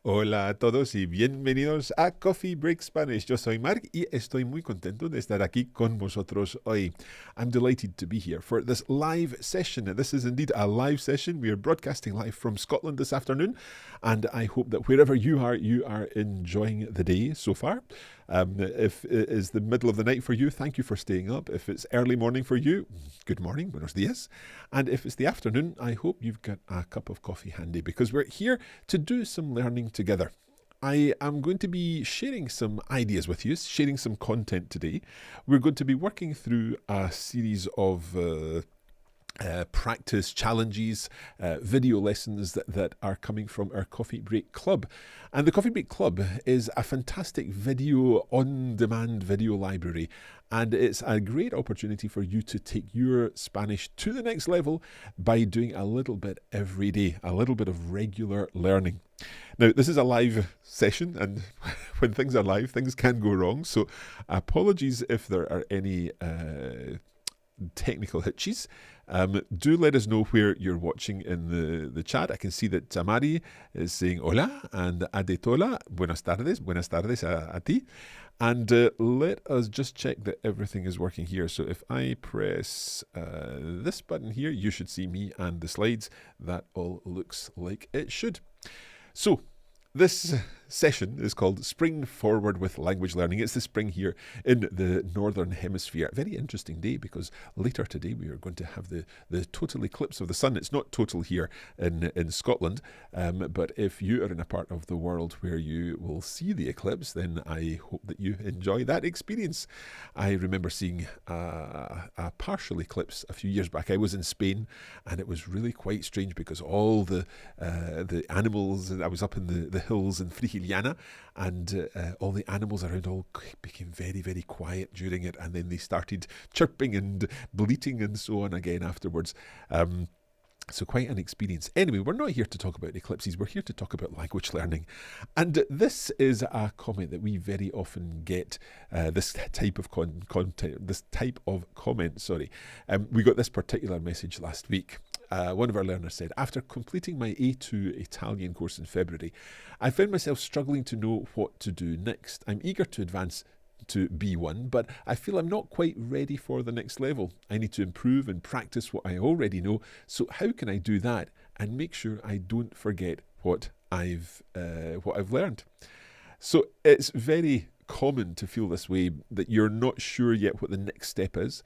Hola a todos y bienvenidos a Coffee Break Spanish. Yo soy Mark y estoy muy contento de estar aquí con vosotros hoy. I'm delighted to be here for this live session. This is indeed a live session. We are broadcasting live from Scotland this afternoon, and I hope that wherever you are enjoying the day so far. If it is the middle of the night for you, thank you for staying up. If it's early morning for you, good morning, buenos dias. And if it's the afternoon, I hope you've got a cup of coffee handy because we're here to do some learning together. I am going to be sharing some ideas with you, sharing some content today. We're going to be working through a series of practice challenges, video lessons that are coming from our Coffee Break Club. And the Coffee Break Club is a fantastic video, on-demand video library. And it's a great opportunity for you to take your Spanish to the next level by doing a little bit every day, a little bit of regular learning. Now, this is a live session, and when things are live, things can go wrong. So apologies if there are any technical hitches. Do let us know where you're watching in the chat. I can see that Tamari is saying hola and Adetola, buenas tardes a ti. And let us just check that everything is working here. So if I press this button here, you should see me and the slides. That all looks like it should. So this session is called Spring Forward with Language Learning. It's the spring here in the Northern Hemisphere. A very interesting day because later today we are going to have the total eclipse of the sun. It's not total here in Scotland, but if you are in a part of the world where you will see the eclipse, then I hope that you enjoy that experience. I remember seeing a partial eclipse a few years back. I was in Spain and it was really quite strange because all the animals, I was up in the hills in Frigiliana, and all the animals around all became very, very quiet during it, and then they started chirping and bleating and so on again afterwards. So quite an experience. Anyway, we're not here to talk about eclipses. We're here to talk about language learning. And this is a comment that we very often get, this type of content, this type of comment, sorry. We got this particular message last week. One of our learners said, after completing my A2 Italian course in February, I found myself struggling to know what to do next. I'm eager to advance to B1, but I feel I'm not quite ready for the next level. I need to improve and practice what I already know. So how can I do that and make sure I don't forget what I've learned? So it's very common to feel this way, that you're not sure yet what the next step is,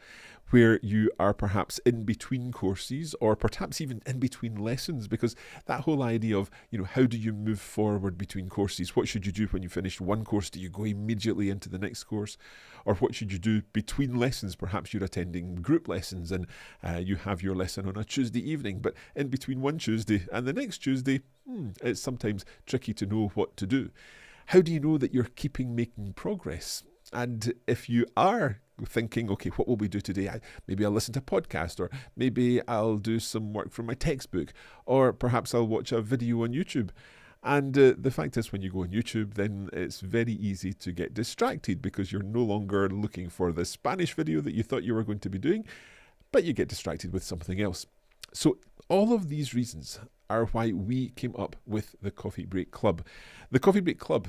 where you are perhaps in between courses or perhaps even in between lessons, because that whole idea of, how do you move forward between courses? What should you do when you finish one course? Do you go immediately into the next course? Or what should you do between lessons? Perhaps you're attending group lessons and you have your lesson on a Tuesday evening, but in between one Tuesday and the next Tuesday, it's sometimes tricky to know what to do. How do you know that you're making progress? And if you are thinking, okay, what will we do today? Maybe I'll listen to a podcast, or maybe I'll do some work from my textbook, or perhaps I'll watch a video on YouTube. And the fact is, when you go on YouTube, then it's very easy to get distracted because you're no longer looking for the Spanish video that you thought you were going to be doing, but you get distracted with something else. So all of these reasons are why we came up with the Coffee Break Club. The Coffee Break Club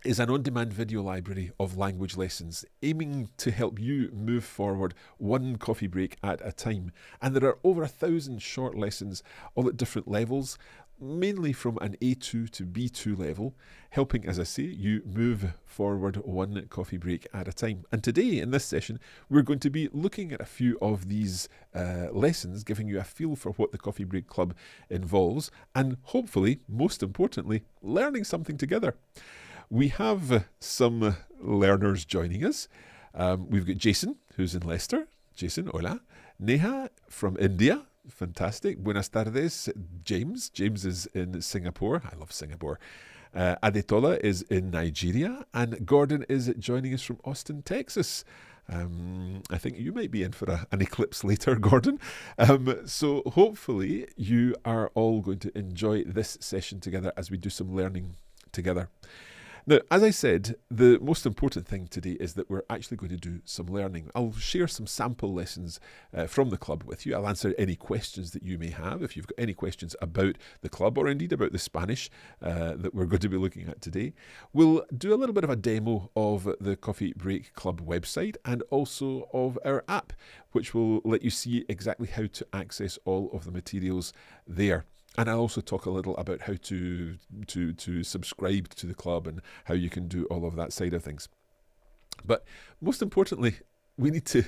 is an on-demand video library of language lessons aiming to help you move forward one coffee break at a time. And there are over 1,000 short lessons, all at different levels, mainly from an A2 to B2 level, helping, as I say, you move forward one coffee break at a time. And today, in this session, we're going to be looking at a few of these lessons, giving you a feel for what the Coffee Break Club involves, and hopefully, most importantly, learning something together. We have some learners joining us. We've got Jason, who's in Leicester. Jason, hola. Neha from India. Fantastic. Buenas tardes, James. James is in Singapore. I love Singapore. Adetola is in Nigeria. And Gordon is joining us from Austin, Texas. I think you might be in for an eclipse later, Gordon. So hopefully you are all going to enjoy this session together as we do some learning together. Now, as I said, the most important thing today is that we're actually going to do some learning. I'll share some sample lessons from the club with you. I'll answer any questions that you may have. If you've got any questions about the club or indeed about the Spanish that we're going to be looking at today, we'll do a little bit of a demo of the Coffee Break Club website and also of our app, which will let you see exactly how to access all of the materials there. And I'll also talk a little about how to subscribe to the club and how you can do all of that side of things. But most importantly, we need to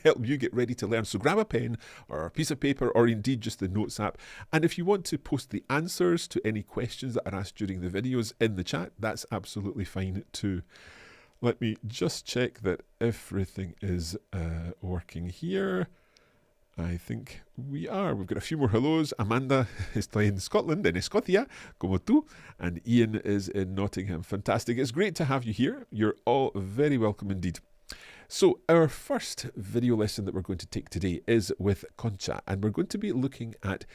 help you get ready to learn. So grab a pen or a piece of paper or indeed just the Notes app. And if you want to post the answers to any questions that are asked during the videos in the chat, that's absolutely fine too. Let me just check that everything is working here. I think we are. We've got a few more hellos. Amanda está in Scotland, en Escocia, como tú. And Ian is in Nottingham. Fantastic. It's great to have you here. You're all very welcome indeed. So our first video lesson that we're going to take today is with Concha, and we're going to be looking at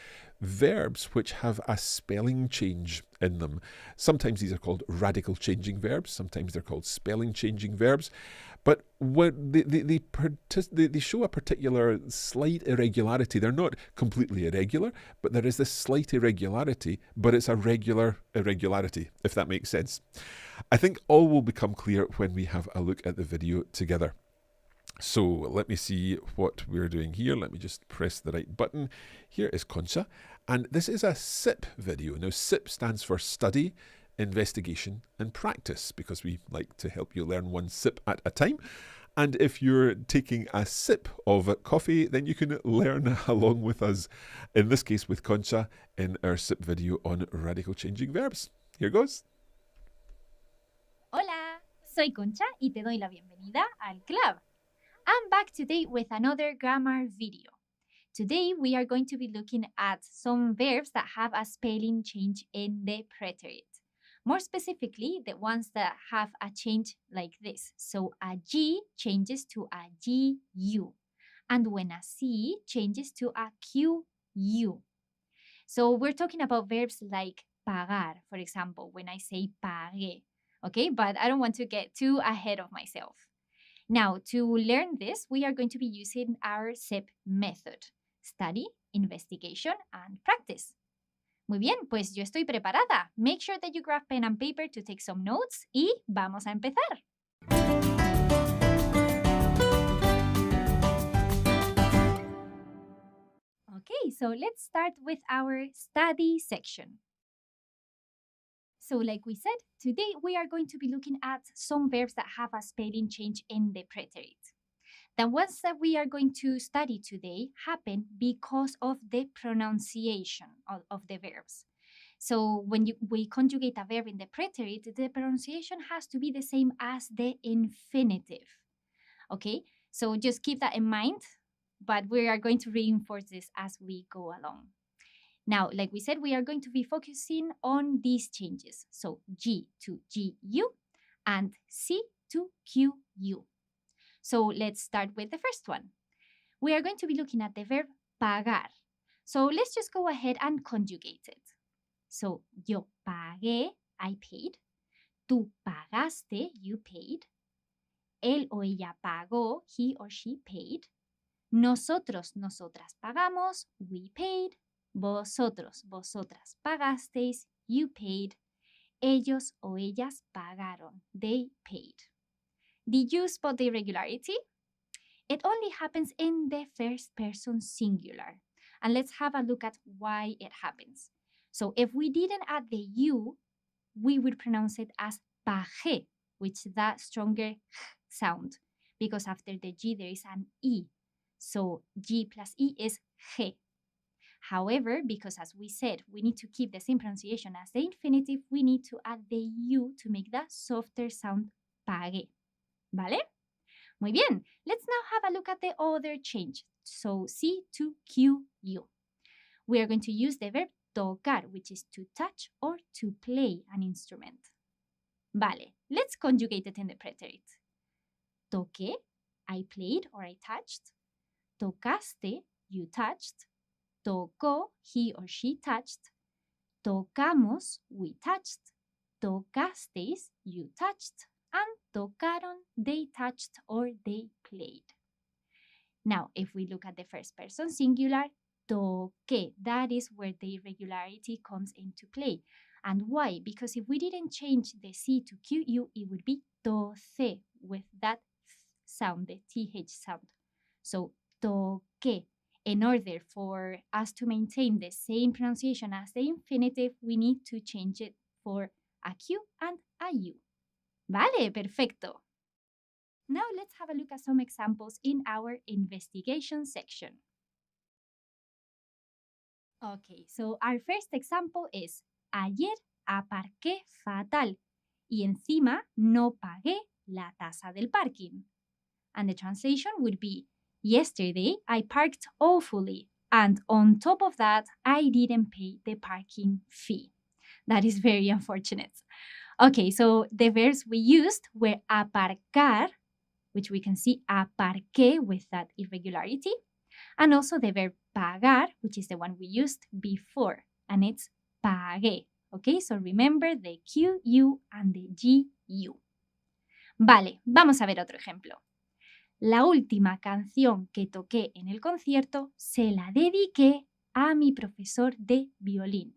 verbs which have a spelling change in them. Sometimes these are called radical changing verbs, sometimes they're called spelling changing verbs, but when they show a particular slight irregularity. They're not completely irregular, but there is this slight irregularity, but it's a regular irregularity, if that makes sense. I think all will become clear when we have a look at the video together. So let me see what we're doing here. Let me just press the right button. Here is Concha, and this is a SIP video. Now SIP stands for Study, Investigation and Practice, because we like to help you learn one sip at a time. And if you're taking a sip of coffee, then you can learn along with us, in this case with Concha, in our SIP video on radical changing verbs. Here goes. Hola, soy Concha y te doy la bienvenida al club. I'm back today with another grammar video. Today we are going to be looking at some verbs that have a spelling change in the preterite. More specifically, the ones that have a change like this. So a G changes to a GU, and when a C changes to a QU. So we're talking about verbs like pagar, for example, when I say pagué. Okay, but I don't want to get too ahead of myself. Now, to learn this, we are going to be using our SIP method: study, investigation, and practice. Muy bien, pues yo estoy preparada. Make sure that you grab pen and paper to take some notes y vamos a empezar. Okay, so let's start with our study section. So like we said, today we are going to be looking at some verbs that have a spelling change in the preterite. The ones that we are going to study today happen because of the pronunciation of the verbs. So when we conjugate a verb in the preterite, the pronunciation has to be the same as the infinitive. Okay, so just keep that in mind, but we are going to reinforce this as we go along. Now, like we said, we are going to be focusing on these changes. So G to GU and C to QU. So let's start with the first one. We are going to be looking at the verb pagar. So let's just go ahead and conjugate it. So yo pagué, I paid. Tú pagaste, you paid. Él o ella pagó, he or she paid. Nosotros, nosotras pagamos, we paid. Vosotros, vosotras pagasteis, you paid. Ellos o ellas pagaron, they paid. Did you spot the irregularity? It only happens in the first person singular. And let's have a look at why it happens. So if we didn't add the U, we would pronounce it as pagé, which is that stronger sound, because after the G there is an E. So G plus E is G. However, because as we said, we need to keep the same pronunciation as the infinitive, we need to add the U to make that softer sound pagué. ¿Vale? Muy bien. Let's now have a look at the other change. So C to QU. We are going to use the verb tocar, which is to touch or to play an instrument. Vale, let's conjugate it in the preterite. Toqué, I played or I touched. Tocaste, you touched. Tocó, he or she touched. Tocamos, we touched. tocasteis, you touched, and tocaron, they touched or they played. Now, if we look at the first person singular, toqué, that is where the irregularity comes into play. And why? Because if we didn't change the C to QU, it would be toce with that sound, the TH sound. So, toqué. In order for us to maintain the same pronunciation as the infinitive, we need to change it for a Q and a U. Vale, perfecto. Now let's have a look at some examples in our investigation section. Okay, so our first example is ayer aparqué fatal y encima no pagué la tasa del parking. And the translation would be yesterday I parked awfully and on top of that I didn't pay the parking fee. That is very unfortunate. Okay, so the verbs we used were aparcar, which we can see aparqué with that irregularity, and also the verb pagar, which is the one we used before, and it's pagué. Okay, so remember the Q, U, and the G, U. Vale, vamos a ver otro ejemplo. La última canción que toqué en el concierto se la dediqué a mi profesor de violín.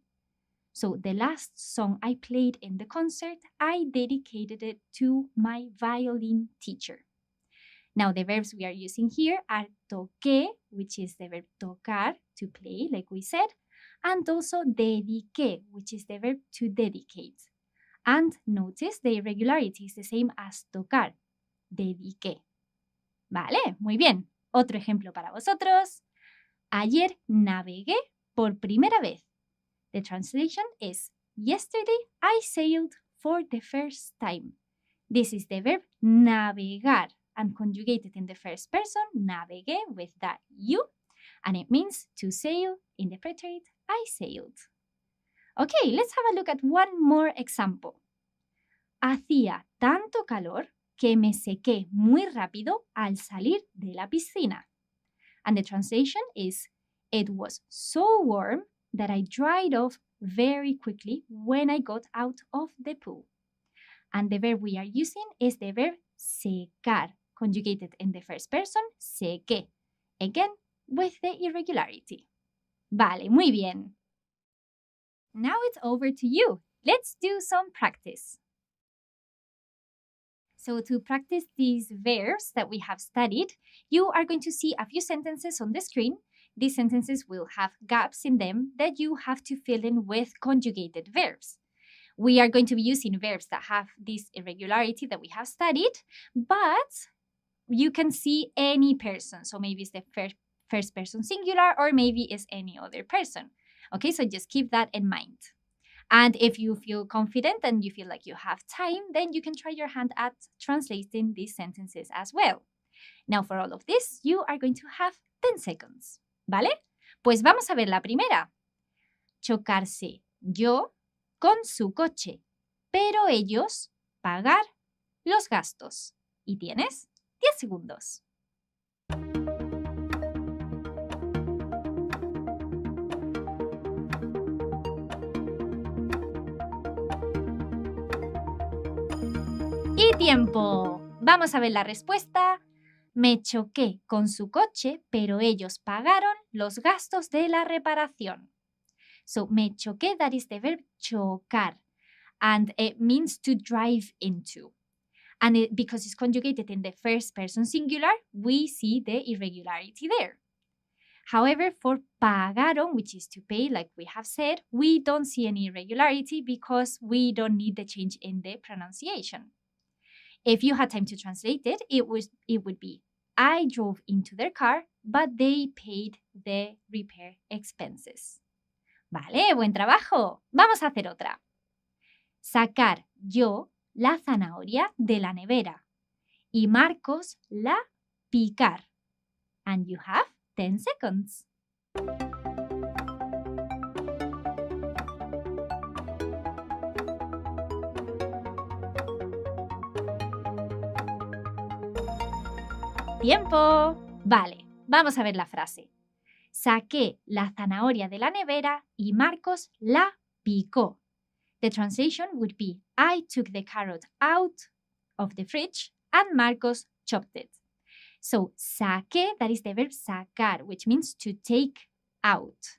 So the last song I played in the concert, I dedicated it to my violin teacher. Now the verbs we are using here are toqué, which is the verb tocar, to play, like we said, and also dediqué, which is the verb to dedicate. And notice the irregularity is the same as tocar, dediqué. Vale, muy bien. Otro ejemplo para vosotros. Ayer navegué por primera vez. The translation is, yesterday I sailed for the first time. This is the verb navegar and conjugated in the first person, navegué with that you, and it means to sail in the preterite, I sailed. Okay, let's have a look at one more example. Hacía tanto calor que me sequé muy rápido al salir de la piscina. And the translation is, it was so warm that I dried off very quickly when I got out of the pool. And the verb we are using is the verb secar, conjugated in the first person, sequé. Again, with the irregularity. Vale, muy bien. Now it's over to you. Let's do some practice. So to practice these verbs that we have studied, you are going to see a few sentences on the screen. These sentences will have gaps in them that you have to fill in with conjugated verbs. We are going to be using verbs that have this irregularity that we have studied, but you can see any person. So maybe it's the first person singular or maybe it's any other person. Okay, so just keep that in mind. And if you feel confident and you feel like you have time, then you can try your hand at translating these sentences as well. Now for all of this, you are going to have 10 seconds. ¿Vale? Pues vamos a ver la primera. Chocarse yo con su coche, pero ellos pagar los gastos. Y tienes 10 segundos. Y tiempo. Vamos a ver la respuesta. Me choqué con su coche, pero ellos pagaron los gastos de la reparación. So, me choqué, that is the verb chocar. And it means to drive into. And because it's conjugated in the first person singular, we see the irregularity there. However, for pagaron, which is to pay, like we have said, we don't see any irregularity because we don't need the change in the pronunciation. If you had time to translate it, it would be, I drove into their car, but they paid the repair expenses. Vale, buen trabajo. Vamos a hacer otra. Sacar yo la zanahoria de la nevera y Marcos la picar. And you have 10 seconds. ¡Tiempo! Vale, vamos a ver la frase. Saqué la zanahoria de la nevera y Marcos la picó. The translation would be, I took the carrot out of the fridge and Marcos chopped it. So, saqué, that is the verb sacar, which means to take out.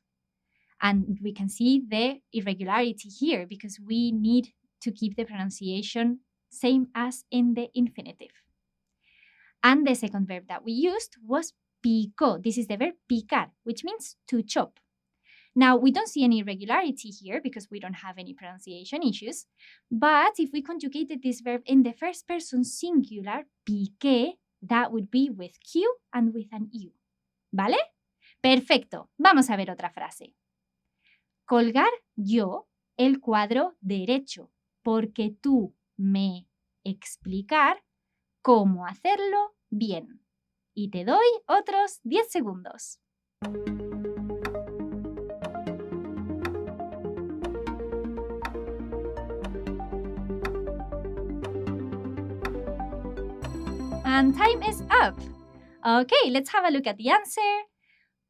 And we can see the irregularity here because we need to keep the pronunciation same as in the infinitive. And the second verb that we used was picó. This is the verb picar, which means to chop. Now, we don't see any irregularity here because we don't have any pronunciation issues. But if we conjugated this verb in the first person singular, piqué, that would be with Q and with an U. ¿Vale? Perfecto. Vamos a ver otra frase. Colgar yo el cuadro derecho porque tú me explicar cómo hacerlo bien. Y te doy otros 10 segundos. And time is up. Okay, let's have a look at the answer.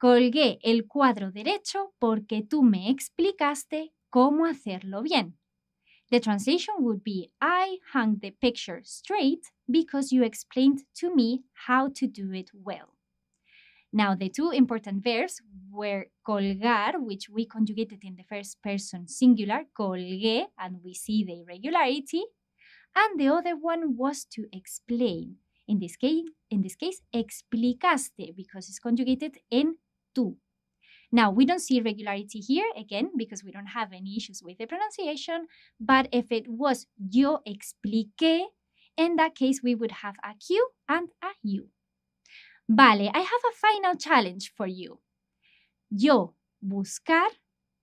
Colgué el cuadro derecho porque tú me explicaste cómo hacerlo bien. The translation would be, I hung the picture straight because you explained to me how to do it well. Now, the two important verbs were colgar, which we conjugated in the first person singular, colgué, and we see the irregularity. And the other one was to explain. In this case, explicaste, because it's conjugated in tú. Now, we don't see irregularity here, again, because we don't have any issues with the pronunciation, but if it was yo expliqué, in that case, we would have a Q and a U. Vale, I have a final challenge for you. Yo buscar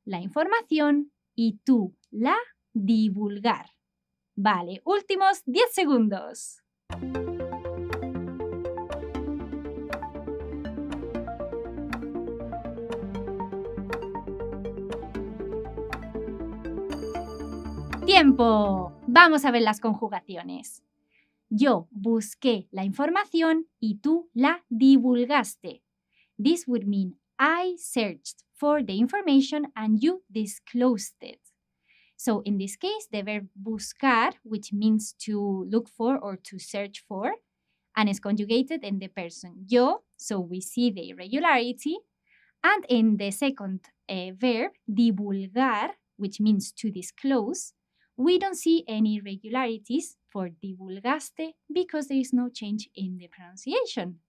la información y tú la divulgar. Vale, últimos 10 segundos. ¡Tiempo! Vamos a ver las conjugaciones. Yo busqué la información y tú la divulgaste. This would mean I searched for the information and you disclosed it. So in this case, the verb buscar, which means to look for or to search for, and is conjugated in the person yo, so we see the irregularity. And in the second verb, divulgar, which means to disclose, we don't see any irregularities for divulgaste because there is no change in the pronunciation.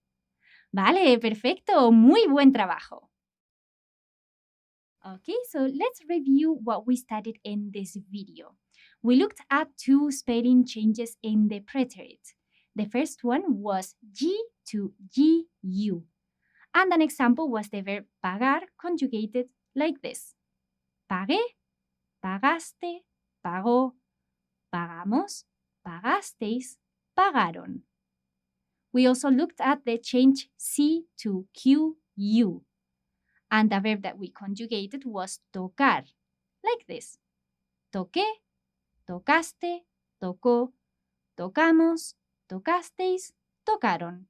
Vale, perfecto, muy buen trabajo. Okay, so let's review what we studied in this video. We looked at two spelling changes in the preterite. The first one was G to GU. And an example was the verb pagar conjugated like this. Pagué, pagaste, pagó, pagamos, pagasteis, pagaron. We also looked at the change C to QU. And the verb that we conjugated was tocar, like this. Toqué, tocaste, tocó, tocamos, tocasteis, tocaron.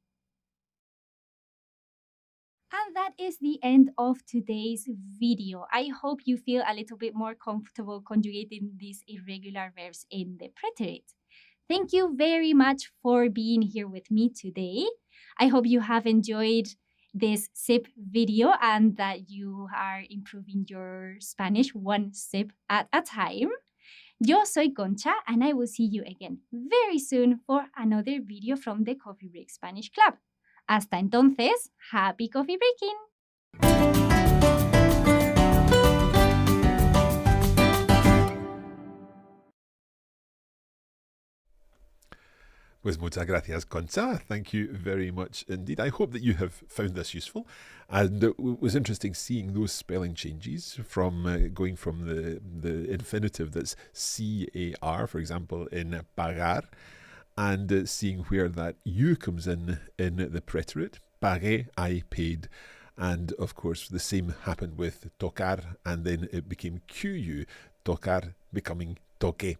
And that is the end of today's video. I hope you feel a little bit more comfortable conjugating these irregular verbs in the preterite. Thank you very much for being here with me today. I hope you have enjoyed this sip video and that you are improving your Spanish one sip at a time. Yo soy Concha and I will see you again very soon for another video from the Coffee Break Spanish Club. Hasta entonces, happy coffee breaking! Pues muchas gracias, Concha. Thank you very much indeed. I hope that you have found this useful. And it was interesting seeing those spelling changes from going from the infinitive that's C-A-R, for example, in pagar, and seeing where that U comes in the preterite. Pagué, I paid. And of course, the same happened with tocar, and then it became QU, tocar becoming toqué.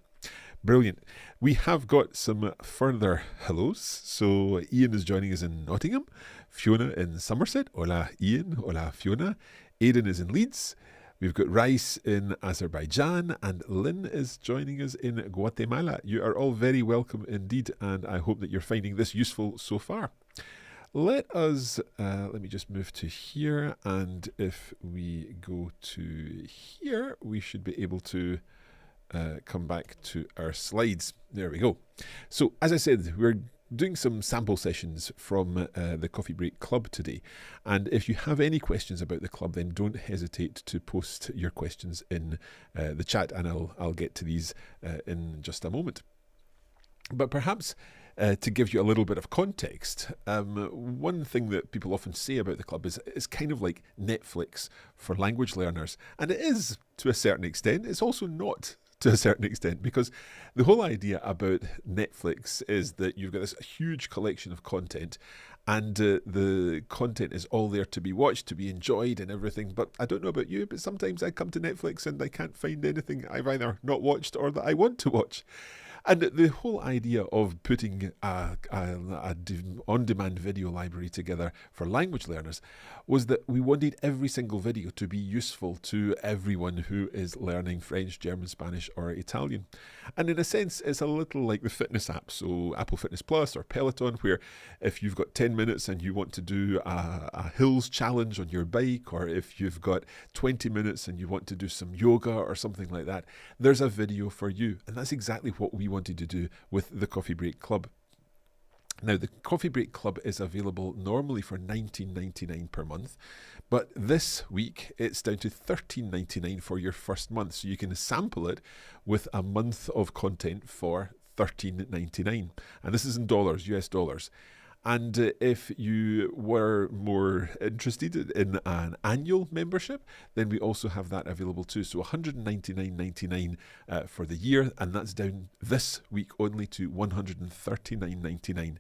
Brilliant. We have got some further hellos. So Ian is joining us in Nottingham, Fiona in Somerset. Hola Ian, hola Fiona. Aidan is in Leeds. We've got Rice in Azerbaijan, and Lynn is joining us in Guatemala. You are all very welcome indeed, and I hope that you're finding this useful so far. Let me just move to here, and if we go to here, we should be able to come back to our slides. There we go. So, as I said, we're doing some sample sessions from the Coffee Break Club today. And if you have any questions about the club, then don't hesitate to post your questions in the chat, and I'll get to these in just a moment. But perhaps to give you a little bit of context, one thing that people often say about the club is it's kind of like Netflix for language learners. And it is to a certain extent. It's also not to a certain extent, because the whole idea about Netflix is that you've got this huge collection of content, and the content is all there to be watched, to be enjoyed and everything. But I don't know about you, but sometimes I come to Netflix and I can't find anything I've either not watched or that I want to watch. And the whole idea of putting a on-demand video library together for language learners was that we wanted every single video to be useful to everyone who is learning French, German, Spanish or Italian. And in a sense, it's a little like the fitness app, so Apple Fitness Plus or Peloton, where if you've got 10 minutes and you want to do a hills challenge on your bike, or if you've got 20 minutes and you want to do some yoga or something like that, there's a video for you. And that's exactly what we wanted to do with the Coffee Break Club. Now, the Coffee Break Club is available normally for $19.99 per month, but this week it's down to $13.99 for your first month. So you can sample it with a month of content for $13.99. And this is in dollars, US dollars. And if you were more interested in an annual membership, then we also have that available too. So $199.99 for the year, and that's down this week only to $139.99.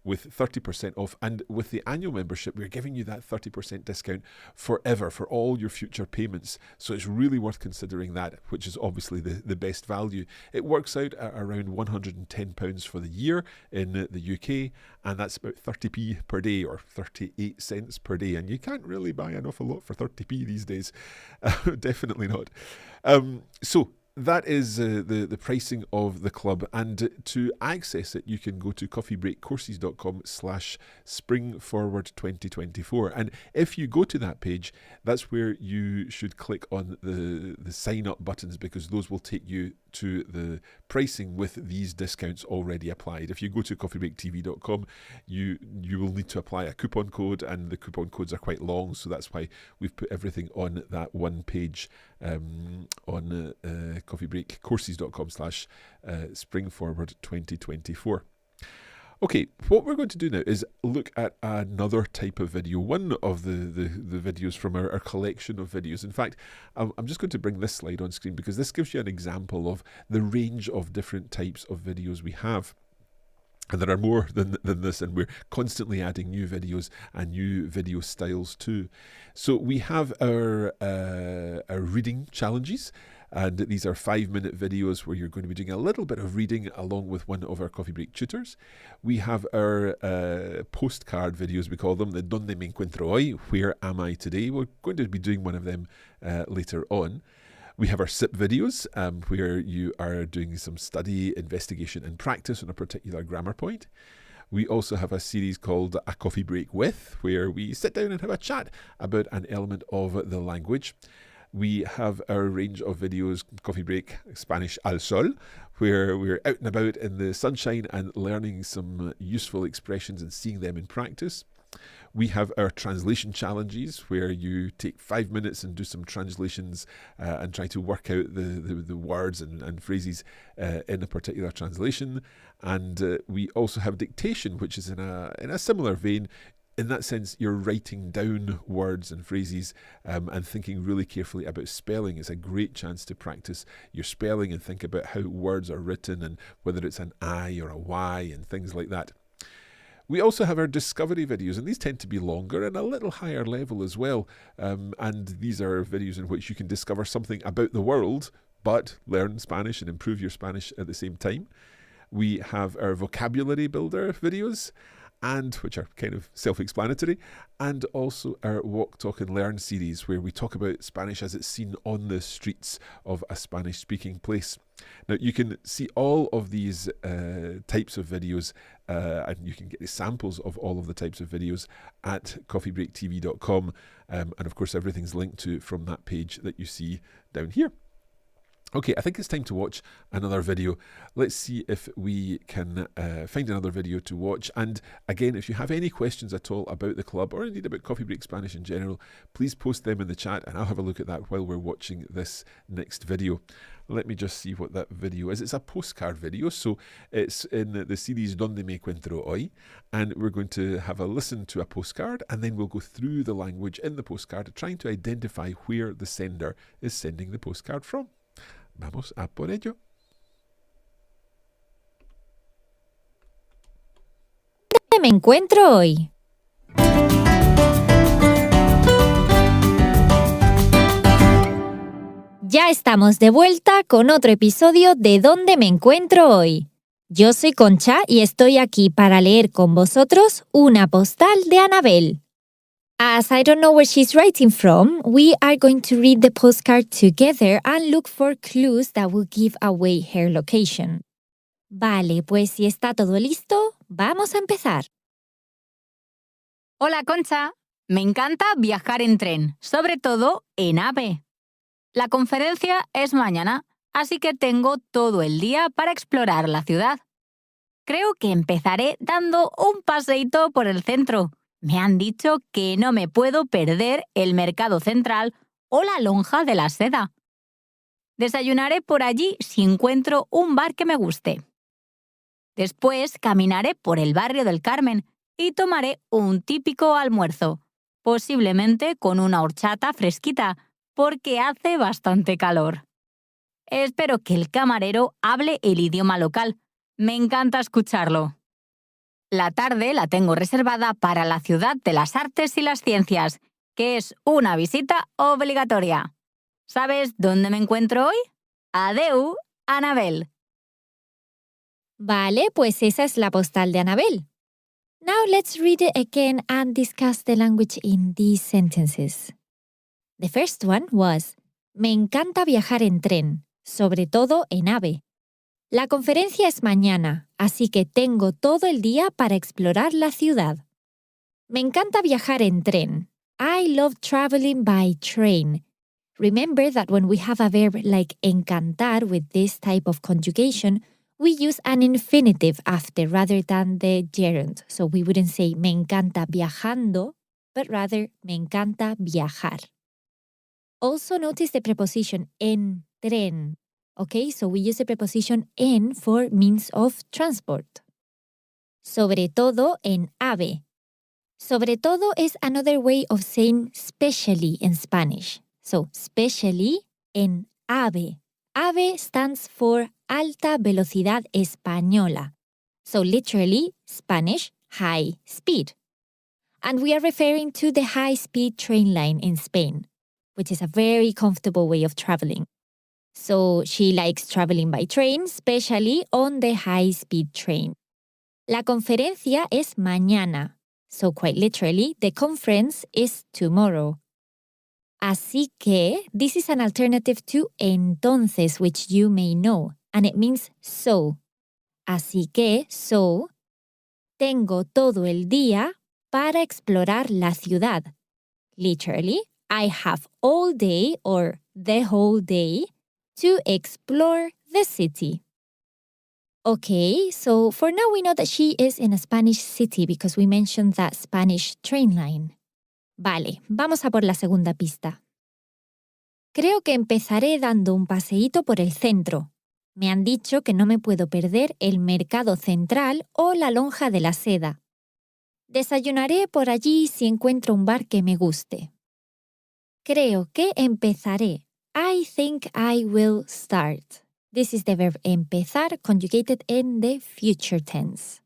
With 30% off. And with the annual membership, we're giving you that 30% discount forever for all your future payments. So it's really worth considering that, which is obviously the best value. It works out at around £110 for the year in the UK, and that's about 30p per day, or 38 cents per day. And you can't really buy an awful lot for 30p these days. Definitely not. So that is the pricing of the club, and to access it you can go to coffeebreakcourses.com/springforward2024, and if you go to that page, that's where you should click on the sign up buttons, because those will take you to the pricing with these discounts already applied. If you go to coffeebreaktv.com, you will need to apply a coupon code, and the coupon codes are quite long, so that's why we've put everything on that one page on coffeebreakcourses.com/springforward2024. Okay, what we're going to do now is look at another type of video, one of the videos from our collection of videos. In fact, I'm just going to bring this slide on screen because this gives you an example of the range of different types of videos we have. And there are more than this, and we're constantly adding new videos and new video styles too. So we have our reading challenges, and these are 5-minute videos where you're going to be doing a little bit of reading along with one of our Coffee Break tutors. We have our postcard videos, we call them, the Donde me encuentro hoy, where am I today? We're going to be doing one of them later on. We have our SIP videos, where you are doing some study, investigation and practice on a particular grammar point. We also have a series called A Coffee Break With, where we sit down and have a chat about an element of the language. We have our range of videos, Coffee Break Spanish al Sol, where we're out and about in the sunshine and learning some useful expressions and seeing them in practice. We have our translation challenges, where you take 5 minutes and do some translations and try to work out the words and phrases in a particular translation. And we also have dictation, which is in a similar vein. In that sense, you're writing down words and phrases and thinking really carefully about spelling. It's a great chance to practice your spelling and think about how words are written and whether it's an I or a Y and things like that. We also have our discovery videos, and these tend to be longer and a little higher level as well. And these are videos in which you can discover something about the world, but learn Spanish and improve your Spanish at the same time. We have our vocabulary builder videos, and which are kind of self-explanatory, and also our Walk, Talk and Learn series, where we talk about Spanish as it's seen on the streets of a Spanish-speaking place. Now, you can see all of these types of videos, and you can get the samples of all of the types of videos at coffeebreaktv.com, and of course everything's linked to from that page that you see down here. Okay, I think it's time to watch another video. Let's see if we can find another video to watch. And again, if you have any questions at all about the club, or indeed about Coffee Break Spanish in general, please post them in the chat and I'll have a look at that while we're watching this next video. Let me just see what that video is. It's a postcard video, so it's in the series Donde me encuentro hoy, and we're going to have a listen to a postcard, and then we'll go through the language in the postcard, trying to identify where the sender is sending the postcard from. Vamos a por ello. ¿Dónde me encuentro hoy? Ya estamos de vuelta con otro episodio de ¿Dónde me encuentro hoy? Yo soy Concha y estoy aquí para leer con vosotros una postal de Anabel. As I don't know where she's writing from, we are going to read the postcard together and look for clues that will give away her location. Vale, pues si está todo listo, vamos a empezar. Hola, Concha. Me encanta viajar en tren, sobre todo en AVE. La conferencia es mañana, así que tengo todo el día para explorar la ciudad. Creo que empezaré dando un paseíto por el centro. Me han dicho que no me puedo perder el mercado central o la lonja de la seda. Desayunaré por allí si encuentro un bar que me guste. Después caminaré por el barrio del Carmen y tomaré un típico almuerzo, posiblemente con una horchata fresquita, porque hace bastante calor. Espero que el camarero hable el idioma local. Me encanta escucharlo. La tarde la tengo reservada para la Ciudad de las Artes y las Ciencias, que es una visita obligatoria. ¿Sabes dónde me encuentro hoy? Adeu, Anabel. Vale, pues esa es la postal de Anabel. Now let's read it again and discuss the language in these sentences. The first one was, me encanta viajar en tren, sobre todo en AVE. La conferencia es mañana, así que tengo todo el día para explorar la ciudad. Me encanta viajar en tren. I love traveling by train. Remember that when we have a verb like encantar with this type of conjugation, we use an infinitive after rather than the gerund. So we wouldn't say me encanta viajando, but rather me encanta viajar. Also notice the preposition en tren. Okay, so we use the preposition en for means of transport. Sobre todo en AVE. Sobre todo is another way of saying specially in Spanish. So, specially en AVE. AVE stands for Alta Velocidad Española. So, literally, Spanish, high speed. And we are referring to the high-speed train line in Spain, which is a very comfortable way of traveling. So she likes traveling by train, especially on the high-speed train. La conferencia es mañana. So quite literally, the conference is tomorrow. Así que, this is an alternative to entonces, which you may know, and it means so. Así que, so, tengo todo el día para explorar la ciudad. Literally, I have all day or the whole day to explore the city. Okay, so for now we know that she is in a Spanish city because we mentioned that Spanish train line. Vale, vamos a por la segunda pista. Creo que empezaré dando un paseíto por el centro. Me han dicho que no me puedo perder el mercado central o la lonja de la seda. Desayunaré por allí si encuentro un bar que me guste. Creo que empezaré. I think I will start. This is the verb empezar conjugated in the future tense.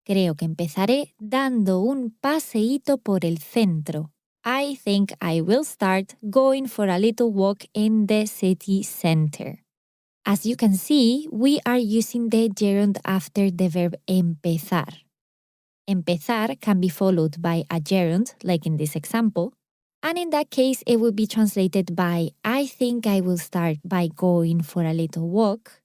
Creo que empezaré dando un paseíto por el centro. I think I will start going for a little walk in the city center. As you can see, we are using the gerund after the verb empezar. Empezar can be followed by a gerund, like in this example. And in that case, it would be translated by, I think I will start by going for a little walk.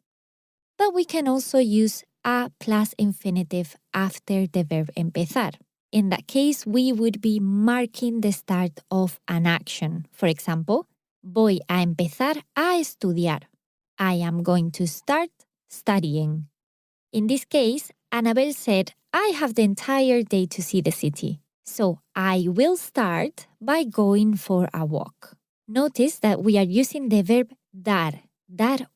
But we can also use a plus infinitive after the verb empezar. In that case, we would be marking the start of an action. For example, voy a empezar a estudiar. I am going to start studying. In this case, Annabelle said, I have the entire day to see the city. So I will start by going for a walk. Notice that we are using the verb dar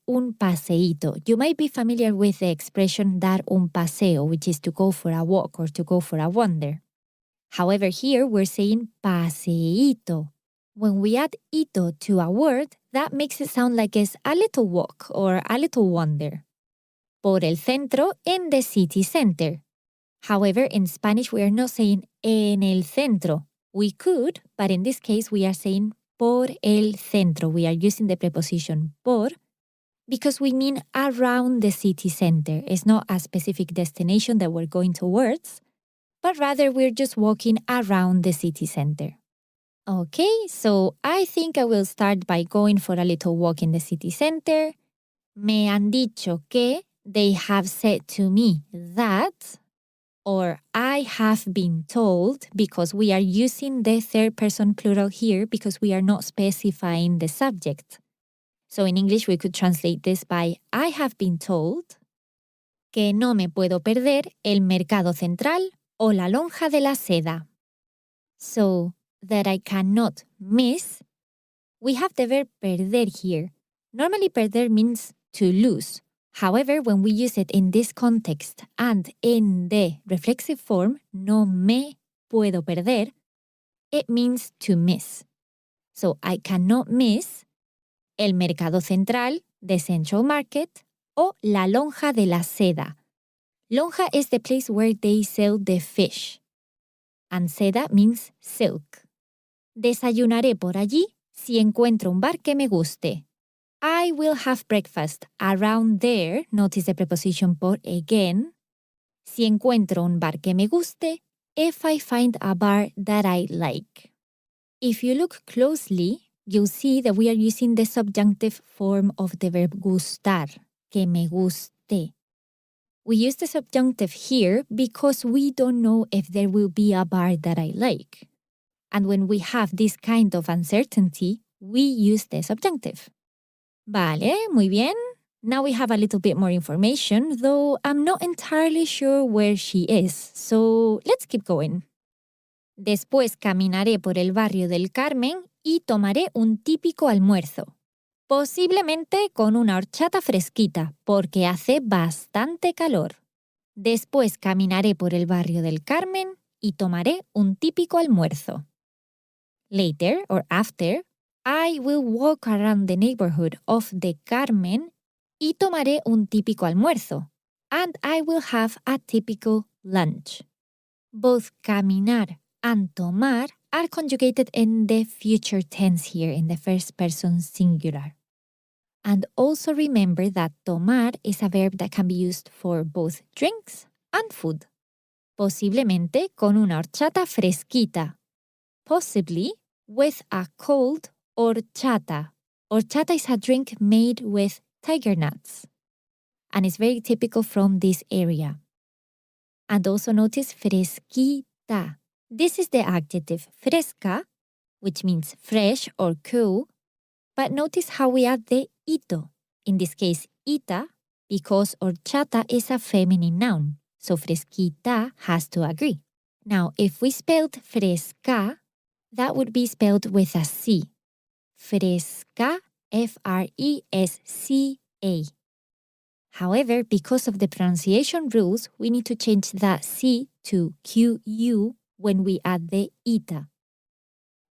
un paseíto. You might be familiar with the expression dar un paseo, which is to go for a walk or to go for a wander. However, here we're saying paseíto. When we add ito to a word, that makes it sound like it's a little walk or a little wander. Por el centro, in the city center. However, in Spanish, we are not saying en el centro. We could, but in this case, we are saying por el centro. We are using the preposition por because we mean around the city center. It's not a specific destination that we're going towards, but rather we're just walking around the city center. Okay, so I think I will start by going for a little walk in the city center. Me han dicho que, they have said to me that, or I have been told, because we are using the third person plural here because we are not specifying the subject. So in English, we could translate this by I have been told que no me puedo perder el mercado central o la lonja de la seda. So that I cannot miss, we have the verb perder here. Normally, perder means to lose. However, when we use it in this context and in the reflexive form, no me puedo perder, it means to miss. So I cannot miss el mercado central, the central market, o la lonja de la seda. Lonja is the place where they sell the fish. And seda means silk. Desayunaré por allí si encuentro un bar que me guste. I will have breakfast around there, notice the preposition por again, si encuentro un bar que me guste, if I find a bar that I like. If you look closely, you'll see that we are using the subjunctive form of the verb gustar, que me guste. We use the subjunctive here because we don't know if there will be a bar that I like. And when we have this kind of uncertainty, we use the subjunctive. Vale, muy bien. Now we have a little bit more information, though I'm not entirely sure where she is, so let's keep going. Después caminaré por el barrio del Carmen y tomaré un típico almuerzo. Posiblemente con una horchata fresquita, porque hace bastante calor. Después caminaré por el barrio del Carmen y tomaré un típico almuerzo. Later, or after, I will walk around the neighborhood of the Carmen y tomaré un típico almuerzo. And I will have a typical lunch. Both caminar and tomar are conjugated in the future tense here, in the first person singular. And also remember that tomar is a verb that can be used for both drinks and food. Posiblemente con una horchata fresquita. Possibly with a cold horchata. Horchata is a drink made with tiger nuts. And it's very typical from this area. And also notice fresquita. This is the adjective fresca, which means fresh or cool. But notice how we add the ito. In this case, ita, because horchata is a feminine noun. So fresquita has to agree. Now, if we spelled fresca, that would be spelled with a C. Fresca, F-R-E-S-C-A. However, because of the pronunciation rules, we need to change that C to Q-U when we add the ita.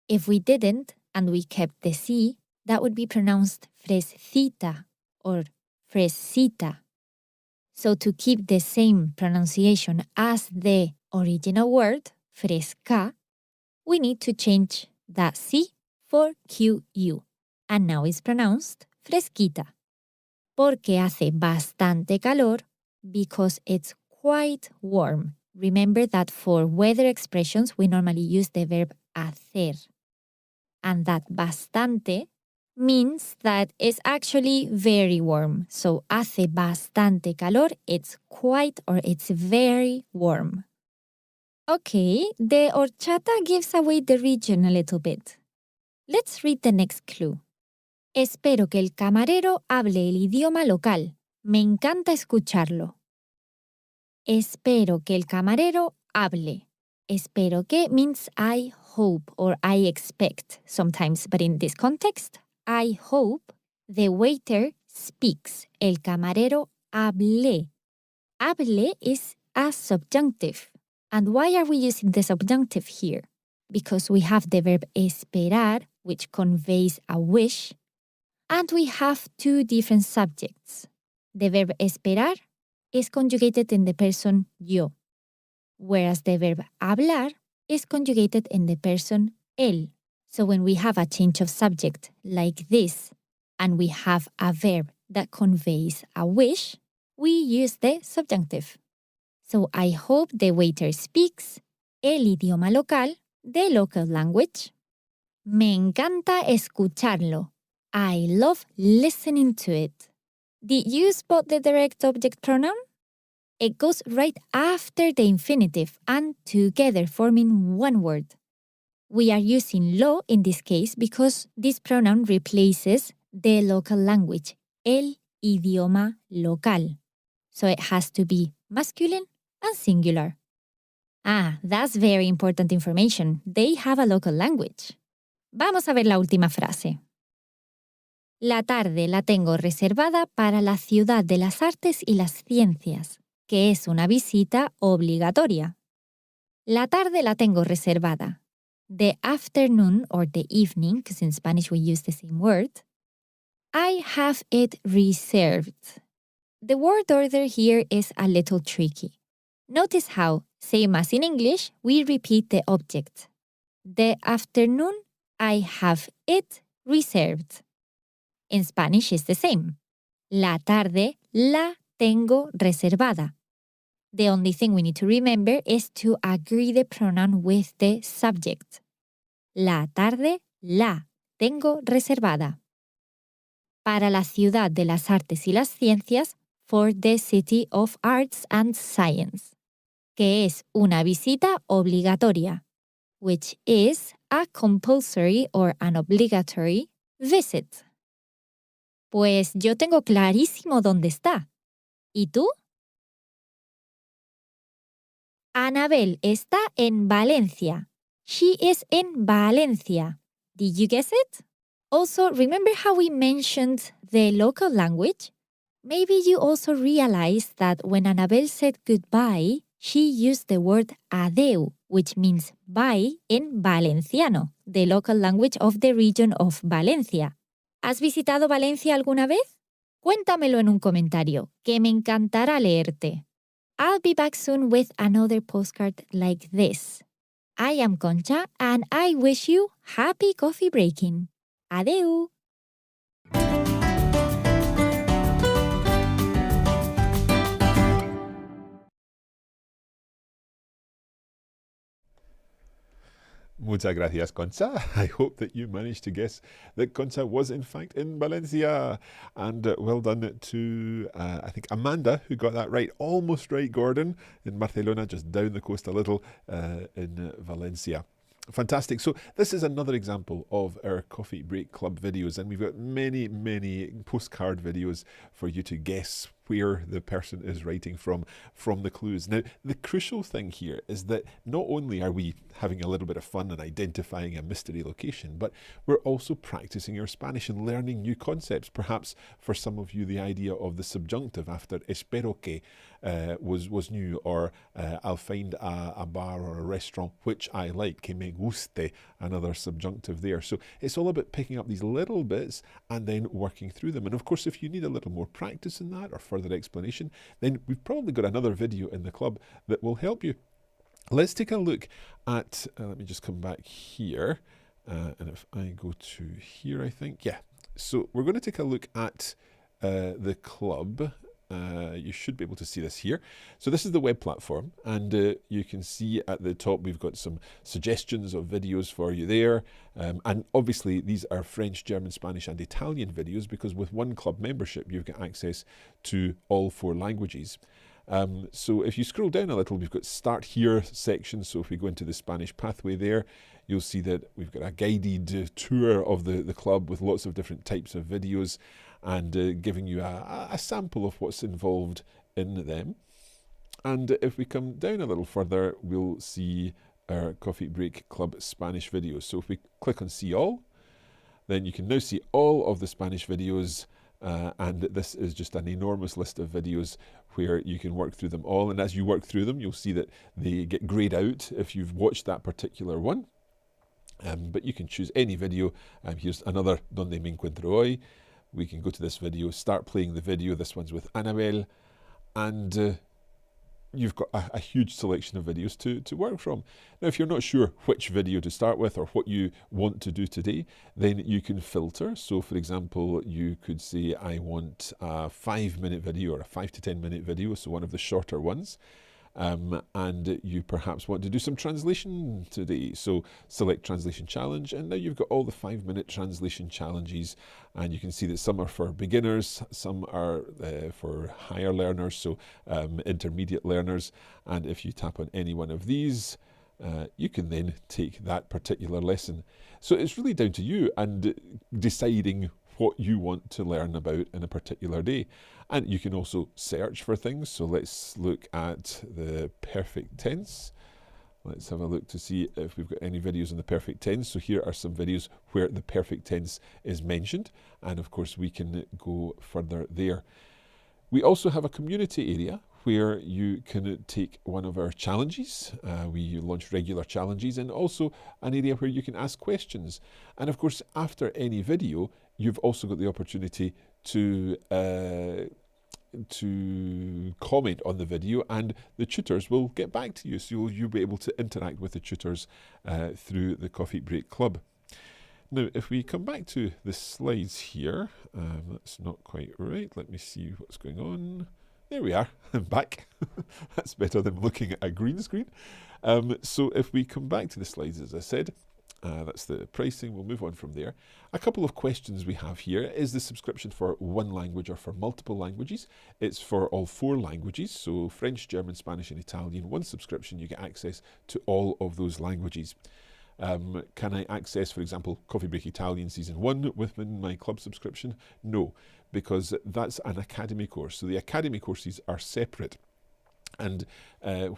If we didn't, and we kept the C, that would be pronounced frescita or fresita. So to keep the same pronunciation as the original word, fresca, we need to change that C for QU. And now it's pronounced fresquita. Porque hace bastante calor, because it's quite warm. Remember that for weather expressions, we normally use the verb hacer. And that bastante means that it's actually very warm. So hace bastante calor, it's quite or it's very warm. Okay, the horchata gives away the region a little bit. Let's read the next clue. Espero que el camarero hable el idioma local. Me encanta escucharlo. Espero que el camarero hable. Espero que means I hope or I expect sometimes, but in this context, I hope the waiter speaks. El camarero hable. Hable is a subjunctive. And why are we using the subjunctive here? Because we have the verb esperar, which conveys a wish, and we have two different subjects. The verb esperar is conjugated in the person yo, whereas the verb hablar is conjugated in the person él. So when we have a change of subject like this, and we have a verb that conveys a wish, we use the subjunctive. So I hope the waiter speaks el idioma local, the local language. Me encanta escucharlo. I love listening to it. Did you spot the direct object pronoun? It goes right after the infinitive and together forming one word. We are using lo in this case because this pronoun replaces the local language, el idioma local. So it has to be masculine and singular. Ah, that's very important information. They have a local language. Vamos a ver la última frase. La tarde la tengo reservada para la ciudad de las artes y las ciencias, que es una visita obligatoria. La tarde la tengo reservada. The afternoon or the evening, because in Spanish we use the same word, I have it reserved. The word order here is a little tricky. Notice how, same as in English, we repeat the object. The afternoon, I have it reserved. In Spanish it's the same. La tarde la tengo reservada. The only thing we need to remember is to agree the pronoun with the subject. La tarde la tengo reservada. Para la ciudad de las artes y las ciencias, for the City of Arts and Science, que es una visita obligatoria, which is a compulsory or an obligatory visit. Pues yo tengo clarísimo dónde está. ¿Y tú? Anabel está en Valencia. She is in Valencia. Did you guess it? Also, remember how we mentioned the local language? Maybe you also realized that when Anabel said goodbye, she used the word adeu, which means bye in valenciano, the local language of the region of Valencia. ¿Has visitado Valencia alguna vez? Cuéntamelo en un comentario, que me encantará leerte. I'll be back soon with another postcard like this. I am Concha and I wish you happy coffee breaking. Adeu! Muchas gracias, Concha. I hope that you managed to guess that Concha was in fact in Valencia. And well done to, I think, Amanda, who got that right. Almost right, Gordon, in Barcelona, just down the coast a little in Valencia. Fantastic. So this is another example of our Coffee Break Club videos, and we've got many, many postcard videos for you to guess where the person is writing from the clues. Now, the crucial thing here is that not only are we having a little bit of fun and identifying a mystery location, but we're also practicing our Spanish and learning new concepts. Perhaps for some of you, the idea of the subjunctive after espero que was new, or I'll find a bar or a restaurant which I like, que me guste, another subjunctive there. So it's all about picking up these little bits and then working through them. And of course, if you need a little more practice in that or further explanation, then we've probably got another video in the club that will help you. Let's take a look at, let me just come back here. And if I go to here, I think, yeah. So we're going to take a look at the club. you should be able to see this here. So this is the web platform, and you can see at the top we've got some suggestions of videos for you there. And obviously these are French, German, Spanish and Italian videos, because with one club membership you've got access to all 4 languages. So if you scroll down a little, we've got Start Here section. So if we go into the Spanish pathway there, you'll see that we've got a guided tour of the club with lots of different types of videos, and giving you a sample of what's involved in them. And if we come down a little further, we'll see our Coffee Break Club Spanish videos. So if we click on See All, then you can now see all of the Spanish videos, and this is just an enormous list of videos where you can work through them all. And as you work through them, you'll see that they get grayed out if you've watched that particular one. But you can choose any video. Here's another Donde me encuentro hoy. We can go to this video, start playing the video. This one's with Annabelle, and you've got a huge selection of videos to work from. Now, if you're not sure which video to start with or what you want to do today, then you can filter. So, for example, you could say, I want a 5-minute video or a 5 to 10 minute video, so one of the shorter ones. And you perhaps want to do some translation today. So select translation challenge, and now you've got all the 5-minute translation challenges, and you can see that some are for beginners, some are for higher learners, so intermediate learners. And if you tap on any one of these, you can then take that particular lesson. So it's really down to you and deciding what you want to learn about in a particular day. And you can also search for things. So let's look at the perfect tense. Let's have a look to see if we've got any videos on the perfect tense. So here are some videos where the perfect tense is mentioned. And of course we can go further there. We also have a community area where you can take one of our challenges. We launch regular challenges, and also an area where you can ask questions. And of course, after any video, you've also got the opportunity to comment on the video, and the tutors will get back to you. So you'll be able to interact with the tutors through the Coffee Break Club. Now, if we come back to the slides here, that's not quite right. Let me see what's going on. There we are, I'm back. That's better than looking at a green screen. So if we come back to the slides, as I said, that's the pricing. We'll move on from there. A couple of questions we have here. Is the subscription for one language or for multiple languages? It's for all 4 languages. So French, German, Spanish and Italian. One subscription, you get access to all of those languages. Can I access, for example, Coffee Break Italian Season 1 within my club subscription? No, because that's an academy course. So the academy courses are separate. And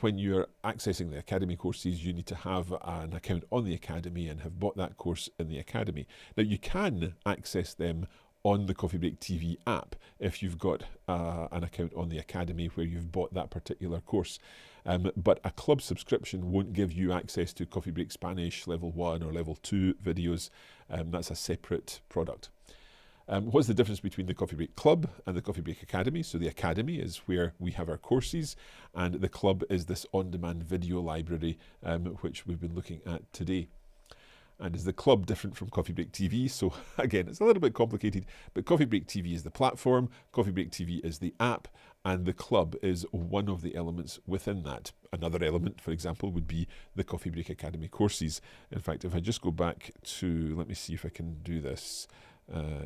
when you're accessing the academy courses, you need to have an account on the academy and have bought that course in the academy. Now, you can access them on the Coffee Break TV app if you've got an account on the academy where you've bought that particular course. But a club subscription won't give you access to Coffee Break Spanish Level 1 or Level 2 videos. That's a separate product. What's the difference between the Coffee Break Club and the Coffee Break Academy? So the Academy is where we have our courses, and the Club is this on-demand video library which we've been looking at today. And is the Club different from Coffee Break TV? So again, it's a little bit complicated, but Coffee Break TV is the platform, Coffee Break TV is the app, and the Club is one of the elements within that. Another element, for example, would be the Coffee Break Academy courses. In fact, if I just go back to, let me see if I can do this.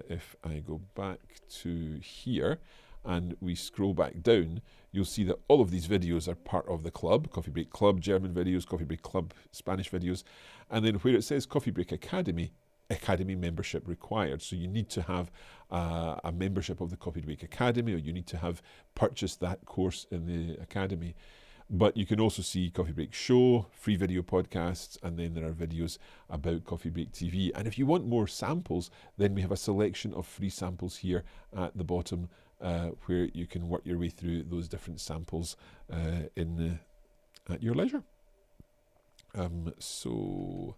If I go back to here and we scroll back down, you'll see that all of these videos are part of the club. Coffee Break Club German videos, Coffee Break Club Spanish videos, and then where it says Coffee Break Academy, Academy membership required. So you need to have a membership of the Coffee Break Academy, or you need to have purchased that course in the Academy. But you can also see Coffee Break Show, free video podcasts, and then there are videos about Coffee Break TV. And if you want more samples, then we have a selection of free samples here at the bottom where you can work your way through those different samples at your leisure. So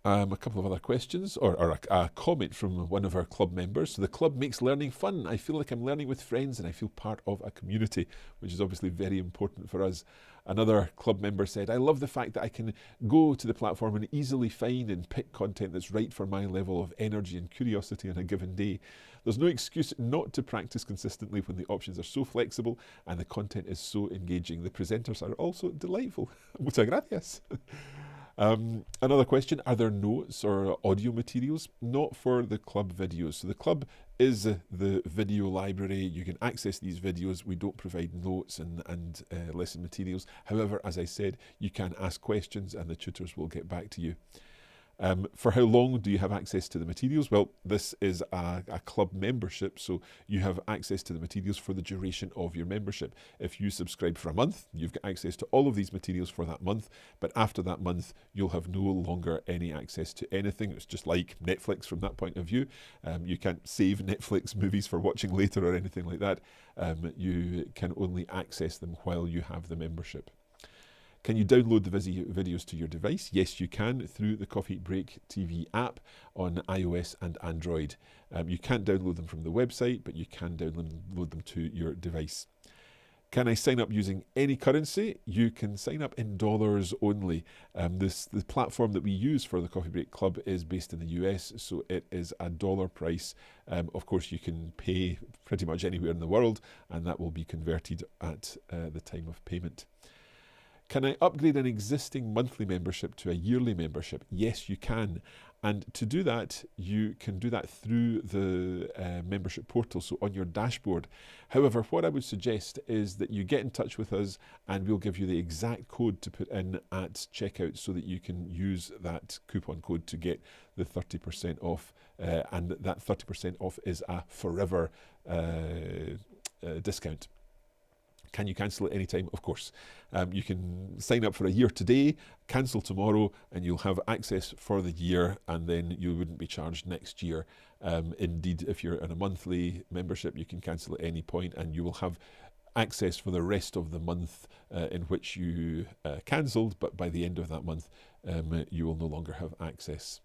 A couple of other questions, or a comment from one of our club members. So the club makes learning fun. I feel like I'm learning with friends and I feel part of a community, which is obviously very important for us. Another club member said, I love the fact that I can go to the platform and easily find and pick content that's right for my level of energy and curiosity on a given day. There's no excuse not to practice consistently when the options are so flexible and the content is so engaging. The presenters are also delightful. Muchas gracias. Another question, are there notes or audio materials? Not for the club videos. So the club is the video library. You can access these videos. We don't provide notes and lesson materials. However, as I said, you can ask questions and the tutors will get back to you. For how long do you have access to the materials? Well, this is a club membership, so you have access to the materials for the duration of your membership. If you subscribe for a month, you've got access to all of these materials for that month, but after that month, you'll have no longer any access to anything. It's just like Netflix from that point of view. You can't save Netflix movies for watching later or anything like that. You can only access them while you have the membership. Can you download the videos to your device? Yes, you can through the Coffee Break TV app on iOS and Android. You can't download them from the website, but you can download them to your device. Can I sign up using any currency? You can sign up in dollars only. The platform that we use for the Coffee Break Club is based in the US, so it is a dollar price. Of course, you can pay pretty much anywhere in the world, and that will be converted at the time of payment. Can I upgrade an existing monthly membership to a yearly membership? Yes, you can. And to do that, you can do that through the membership portal, so on your dashboard. However, what I would suggest is that you get in touch with us and we'll give you the exact code to put in at checkout so that you can use that coupon code to get the 30% off. And that 30% off is a forever discount. Can you cancel at any time? Of course. You can sign up for a year today, cancel tomorrow, and you'll have access for the year, and then you wouldn't be charged next year. Indeed, if you're in a monthly membership, you can cancel at any point, and you will have access for the rest of the month in which you cancelled, but by the end of that month, you will no longer have access.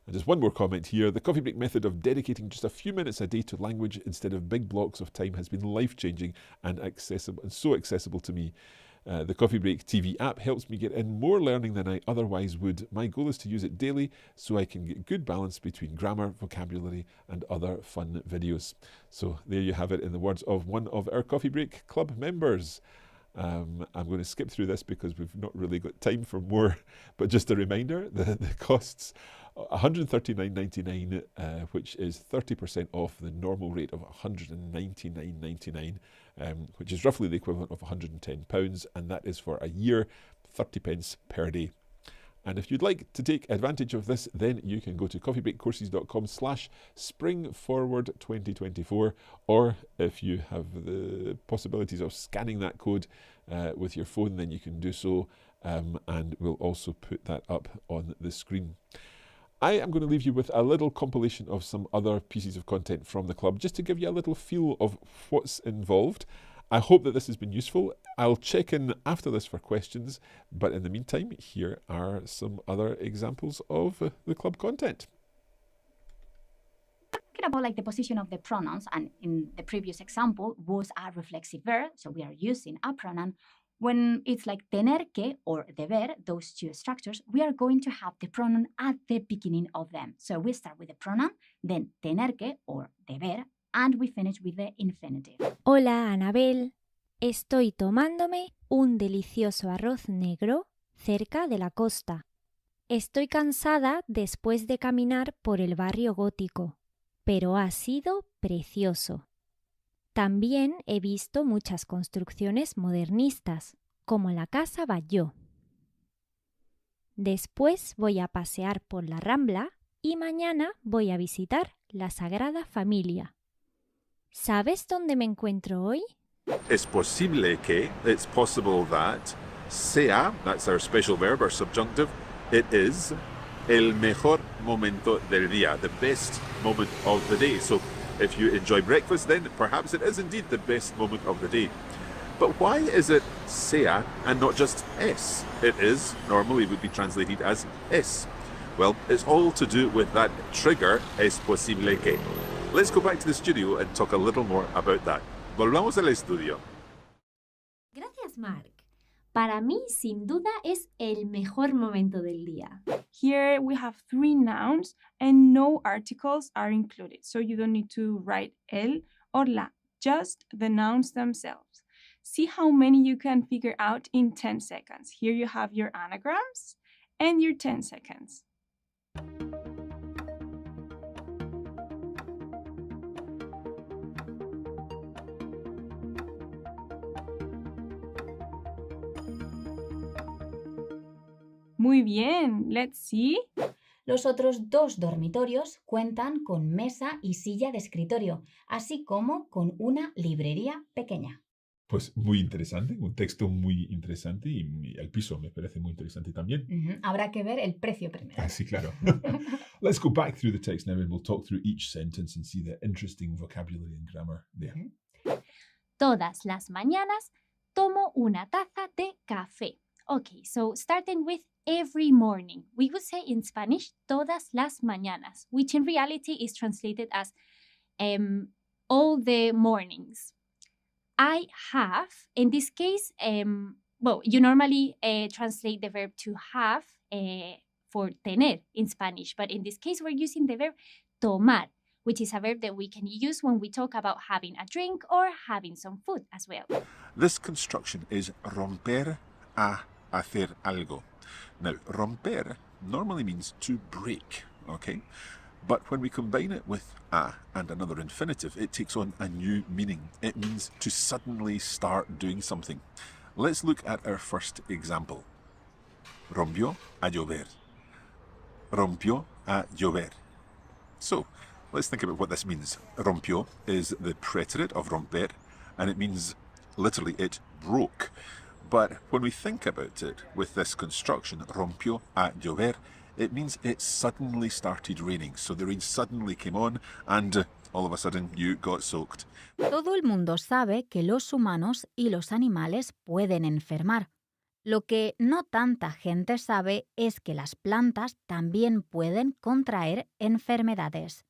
And just one more comment here. The Coffee Break method of dedicating just a few minutes a day to language instead of big blocks of time has been life-changing and accessible, and so accessible to me. The Coffee Break TV app helps me get in more learning than I otherwise would. My goal is to use it daily so I can get good balance between grammar, vocabulary and other fun videos. So there you have it in the words of one of our Coffee Break Club members. I'm going to skip through this because we've not really got time for more, but just a reminder, the costs $139.99, which is 30% off the normal rate of $199.99, which is roughly the equivalent of £110, and that is for a year, 30p per day. And if you'd like to take advantage of this, then you can go to coffeebreakcourses.com/springforward2024, or if you have the possibilities of scanning that code with your phone, then you can do so, and we'll also put that up on the screen. I am going to leave you with a little compilation of some other pieces of content from the club, just to give you a little feel of what's involved. I hope that this has been useful. I'll check in after this for questions, but in the meantime, here are some other examples of the club content. Talking about like the position of the pronouns, and in the previous example was a reflexive verb, so we are using a pronoun. When it's like tener que or deber, those two structures, we are going to have the pronoun at the beginning of them. So we start with the pronoun, then tener que or deber, and we finish with the infinitive. Hola, Anabel. Estoy tomándome un delicioso arroz negro cerca de la costa. Estoy cansada después de caminar por el barrio gótico, pero ha sido precioso. También he visto muchas construcciones modernistas, como la Casa Batlló. Después voy a pasear por la Rambla y mañana voy a visitar la Sagrada Familia. ¿Sabes dónde me encuentro hoy? Es posible que, it's possible that, sea, that's our special verb, our subjunctive, it is, el mejor momento del día, the best moment of the day. So if you enjoy breakfast, then perhaps it is indeed the best moment of the day. But why is it sea and not just es? It is, normally would be translated as es. Well, it's all to do with that trigger, es posible que. Let's go back to the studio and talk a little more about that. Volvamos al estudio. Gracias, Mark. Para mí, sin duda, es el mejor momento del día. Here we have 3 nouns and no articles are included. So you don't need to write el or la, just the nouns themselves. See how many you can figure out in 10 seconds. Here you have your anagrams and your 10 seconds. Muy bien, let's see. Los otros 2 dormitorios cuentan con mesa y silla de escritorio, así como con una librería pequeña. Pues muy interesante, un texto muy interesante y el piso me parece muy interesante también. Habrá que ver el precio primero. Ah, sí, claro. Let's go back through the text now and we'll talk through each sentence and see the interesting vocabulary and grammar there. Todas las mañanas tomo una taza de café. Okay, so starting with every morning. We would say in Spanish, todas las mañanas, which in reality is translated as all the mornings. I have, in this case, you normally translate the verb to have for tener in Spanish, but in this case, we're using the verb tomar, which is a verb that we can use when we talk about having a drink or having some food as well. This construction is romper a hacer algo. Now, romper normally means to break, okay? But when we combine it with a and another infinitive, it takes on a new meaning. It means to suddenly start doing something. Let's look at our first example. Rompió a llover. Rompió a llover. So, let's think about what this means. Rompió is the preterite of romper, and it means literally it broke. But when we think about it with this construction, rompió a llover, it means it suddenly started raining. So the rain suddenly came on and all of a sudden you got soaked. Todo el mundo sabe que los humanos y los animales pueden enfermar. Lo que no tanta gente sabe es que las plantas también pueden contraer enfermedades.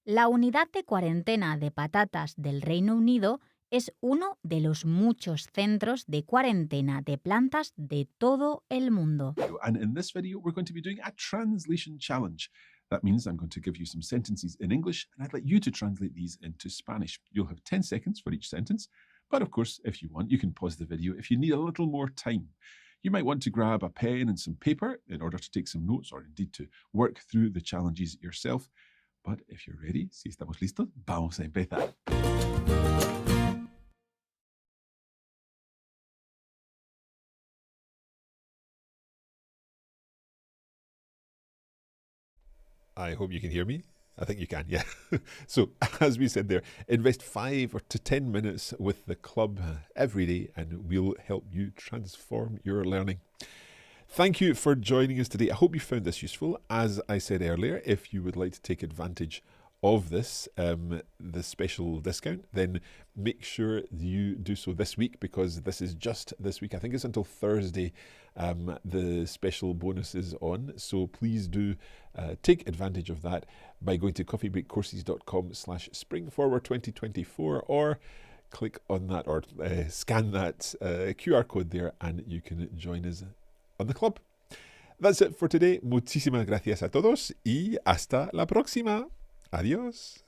La unidad de cuarentena de patatas del Reino Unido es uno de los muchos centros de cuarentena de plantas de todo el mundo. And in this video, we're going to be doing a translation challenge. That means I'm going to give you some sentences in English and I'd like you to translate these into Spanish. You'll have 10 seconds for each sentence, but of course, if you want, you can pause the video if you need a little more time. You might want to grab a pen and some paper in order to take some notes or indeed to work through the challenges yourself. But if you're ready, si estamos listos, vamos a empezar. I hope you can hear me. I think you can, yeah. So, as we said there, invest 5 to 10 minutes with the club every day and we'll help you transform your learning. Thank you for joining us today. I hope you found this useful. As I said earlier, if you would like to take advantage of this, the special discount, then make sure you do so this week because this is just this week. I think it's until Thursday the special bonus is on. So please do take advantage of that by going to coffeebreakcourses.com/springforward2024 or click on that or scan that QR code there and you can join us on the club. That's it for today. Muchísimas gracias a todos y hasta la próxima. Adiós.